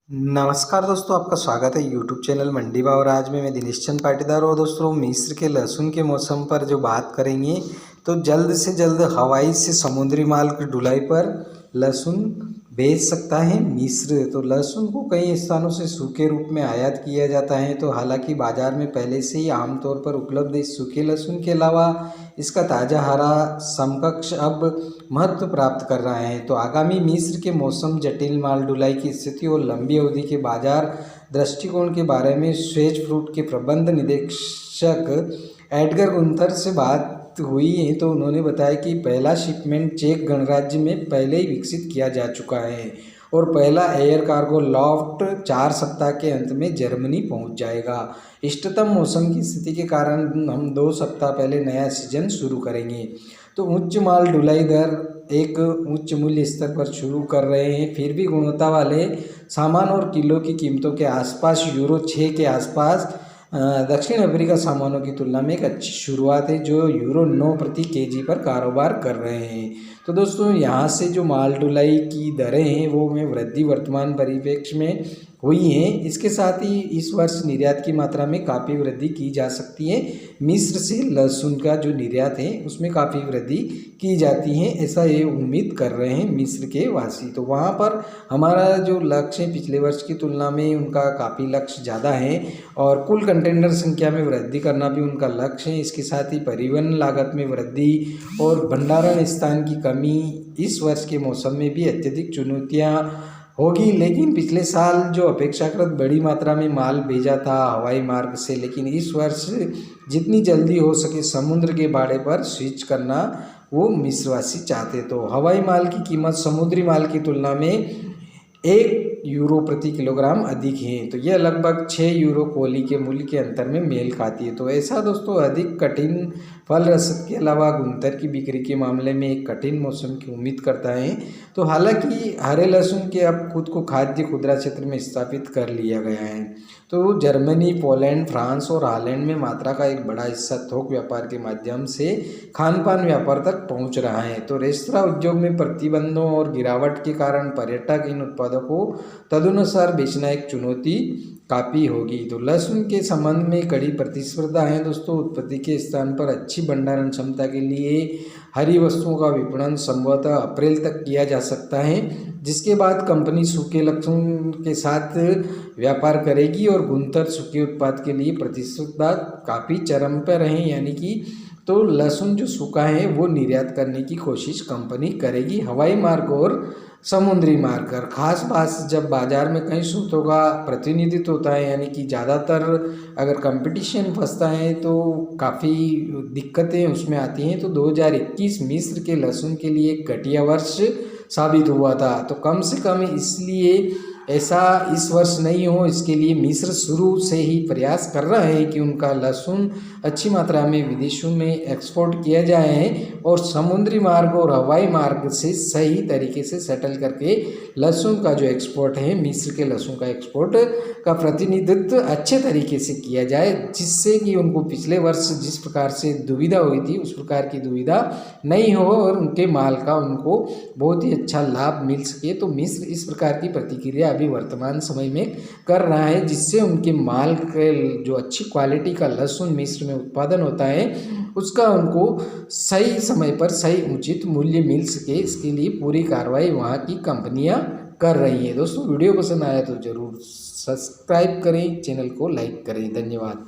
नमस्कार दोस्तों, आपका स्वागत है यूट्यूब चैनल मंडी भाव। और आज में मैं दिनेश चंद पाटीदार और दोस्तों मिस्र के लहसुन के मौसम पर जो बात करेंगे तो जल्द से जल्द हवाई से समुद्री माल की ढुलाई पर लहसुन भेज सकता है मिस्र। तो लहसुन को कई स्थानों से सूखे रूप में आयात किया जाता है। तो हालांकि बाजार में पहले से ही आमतौर पर उपलब्ध इस सूखे लहसुन के अलावा इसका ताज़ा हरा समकक्ष अब महत्व प्राप्त कर रहा है। तो आगामी मिस्र के मौसम, जटिल माल ढुलाई की स्थिति और लंबी अवधि के बाजार दृष्टिकोण के बारे में स्वेज फ्रूट के प्रबंध निदेशक एडगर गुंथर से बात हुई है। तो उन्होंने बताया कि पहला शिपमेंट चेक गणराज्य में पहले ही विकसित किया जा चुका है और पहला एयर कार्गो लॉफ्ट 4 सप्ताह के अंत में जर्मनी पहुंच जाएगा। इष्टतम मौसम की स्थिति के कारण हम 2 सप्ताह पहले नया सीजन शुरू करेंगे। तो उच्च माल ढुलाई दर एक उच्च मूल्य स्तर पर शुरू कर रहे हैं, फिर भी गुणवत्ता वाले सामान और किलो की कीमतों के आसपास यूरो 6 के आसपास दक्षिण अफ्रीका सामानों की तुलना में एक अच्छी शुरुआत है जो यूरो 9 प्रति केजी पर कारोबार कर रहे हैं। तो दोस्तों यहाँ से जो माल ढुलाई की दरें हैं वो में वृद्धि वर्तमान परिप्रेक्ष्य में हुई है। इसके साथ ही इस वर्ष निर्यात की मात्रा में काफ़ी वृद्धि की जा सकती है। मिस्र से लहसुन का जो निर्यात है उसमें काफ़ी वृद्धि की जाती है, ऐसा ये उम्मीद कर रहे हैं मिस्र के वासी। तो वहाँ पर हमारा जो लक्ष्य है पिछले वर्ष की तुलना में उनका काफ़ी लक्ष्य ज़्यादा है और कुल कंटेनर संख्या में वृद्धि करना भी उनका लक्ष्य है। इसके साथ ही परिवहन लागत में वृद्धि और भंडारण स्थान की कमी इस वर्ष के मौसम में भी अत्यधिक चुनौतियाँ होगी। लेकिन पिछले साल जो अपेक्षाकृत बड़ी मात्रा में माल भेजा था हवाई मार्ग से, लेकिन इस वर्ष जितनी जल्दी हो सके समुद्र के बाड़े पर स्विच करना वो मिस्रवासी चाहते। तो हवाई माल की कीमत समुद्री माल की तुलना में 1 यूरो प्रति किलोग्राम अधिक है। तो यह लगभग 6 यूरो कोली के मूल्य के अंतर में मेल खाती है। तो ऐसा दोस्तों अधिक कठिन फल रसद के अलावा गुंतर की बिक्री के मामले में एक कठिन मौसम की उम्मीद करता है। तो हालांकि हरे लहसुन के अब खुद को खाद्य खुदरा क्षेत्र में स्थापित कर लिया गया है। तो जर्मनी, पोलैंड, फ्रांस और हॉलैंड में मात्रा का एक बड़ा हिस्सा थोक व्यापार के माध्यम से खान पान व्यापार तक पहुंच रहा है। तो रेस्तरां उद्योग में प्रतिबंधों और गिरावट के कारण पर्यटक इन उत्पादों को तदनुसार बेचना एक चुनौती काफ़ी होगी। तो लहसुन के संबंध में कड़ी प्रतिस्पर्धा है दोस्तों। उत्पत्ति के स्थान पर अच्छी भंडारण क्षमता के लिए हरी वस्तुओं का विपणन संभवतः अप्रैल तक किया जा सकता है, जिसके बाद कंपनी सूखे लहसुन के साथ व्यापार करेगी और गुंतर सूखे उत्पाद के लिए प्रतिस्पर्धा काफ़ी चरम पर है। यानी कि तो लहसुन जो सूखा है वो निर्यात करने की कोशिश कंपनी करेगी हवाई मार्ग और समुद्री मार्ग पर। खास बात जब बाजार में कई स्रोतों का प्रतिनिधित्व होता है, यानी कि ज़्यादातर अगर कंपटीशन फंसता है तो काफ़ी दिक्कतें उसमें आती हैं। तो 2021 मिस्र के लहसुन के लिए एक घटिया वर्ष साबित हुआ था। तो कम से कम इसलिए ऐसा इस वर्ष नहीं हो, इसके लिए मिस्र शुरू से ही प्रयास कर रहा है कि उनका लहसुन अच्छी मात्रा में विदेशों में एक्सपोर्ट किया जाए और समुद्री मार्ग और हवाई मार्ग से सही तरीके से सेटल करके लहसुन का जो एक्सपोर्ट है, मिस्र के लहसुन का एक्सपोर्ट का प्रतिनिधित्व अच्छे तरीके से किया जाए, जिससे कि उनको पिछले वर्ष जिस प्रकार से दुविधा हुई थी उस प्रकार की दुविधा नहीं हो और उनके माल का उनको बहुत ही अच्छा लाभ मिल सके। तो मिस्र इस प्रकार की प्रतिक्रिया अभी वर्तमान समय में कर रहा है, जिससे उनके माल के जो अच्छी क्वालिटी का लहसुन मिस्र में उत्पादन होता है उसका उनको सही समय पर सही उचित मूल्य मिल सके। इसके लिए पूरी कार्रवाई वहाँ की कंपनियाँ कर रही हैं। दोस्तों वीडियो पसंद आया तो ज़रूर सब्सक्राइब करें, चैनल को लाइक करें। धन्यवाद।